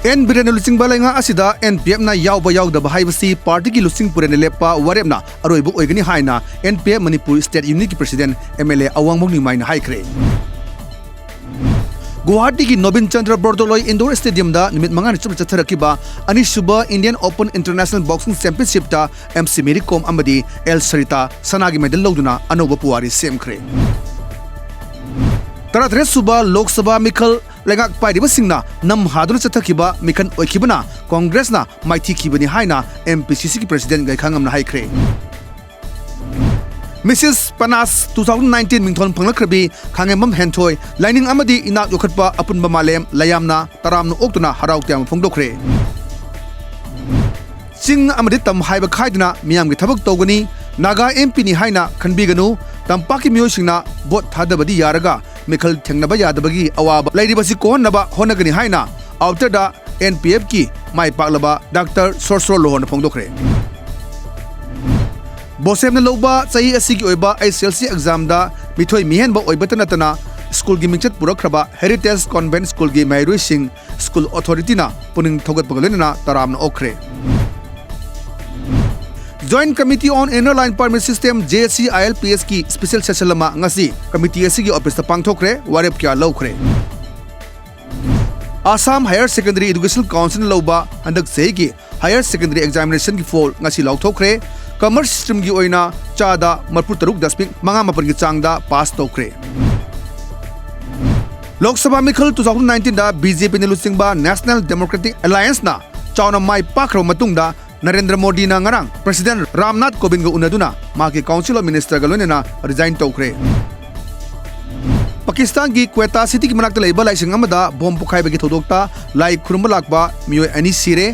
En Birena Lusing Balenga Asida, NPM na Yauba Yaudaba Haibasi, Party Lusing Puren Lepa, Waremna, Aroibu Ogani Haina, NPM Manipur State Unique President, MLA Awang Mongni Mine Haikre. Guwahati ki Nobin Chandra Bordoloi Indoor Stadium da nimit mangan chup chatharakiba ani suba Indian Open International Boxing Championship ta MC Mary Kom amadi El Sarita sanagi medal loduna anoba puari semkhre. Tarat suba Lok Sabha Mikhal lengak paidiba singna nam haduna chathakiba mikhan oikhibana Congress na maithi khibani haina MPCC ki President gai khangam na haikre. Mrs. Panas 2019 Mingthon Panglakrabi Khangemam Hentoi Lining Amadi Inak Yokatpa Apun Bamalem Layamna Taram no Oktuna Harau Tiam Fongdokre Sing Amadi Tam Haiba Kaidna Miam Gitabak Togani Naga MP ni Haina Kanbiganu Tampaki Myosingna Bot Hadabadi Yaraga Mikhal Tengnaba Yadabagi Awaba Lady Basi Kohonaba Honagani Haina Outer da NPF ki Mai Paklaba Dr. Sorsro Lohon Fongdokre Bosem na loba sahi asigi oiba SLC exam da mithoi mihen ba oiba tanatana school gi mingchat purakraba Heritage Convent School gi Mairui Singh School Authority na puning thogat pagalena taram na okre Joint Committee on Inner Line Permit System JCILPS ki special session lama ngasi committee asigi office ta pangthokre warep kya lawkhre Assam Higher Secondary Education Council loba handak segi Higher Secondary Examination ki fall ngasi lawthokre Commerce system gi oina chada marpur taruk dasmik manga mapan gi changda pass tokre Lok Sabha Mikhal 2019 da BJP ne lusingba National Democratic Alliance na chauna mai pakro matungda Narendra Modi na ngarang President Ramnath Kovind ga unaduna maki Council of Minister ga loina resign tokre Pakistan gi Quetta city ki manakta leiba laising amada bom pukhai bagi thodokta lai khurumba lakba mioi ani sire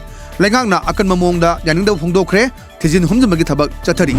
lengang na akan mamongda yaningda phongdokre Tijin Humjamagi Tabak Chathari.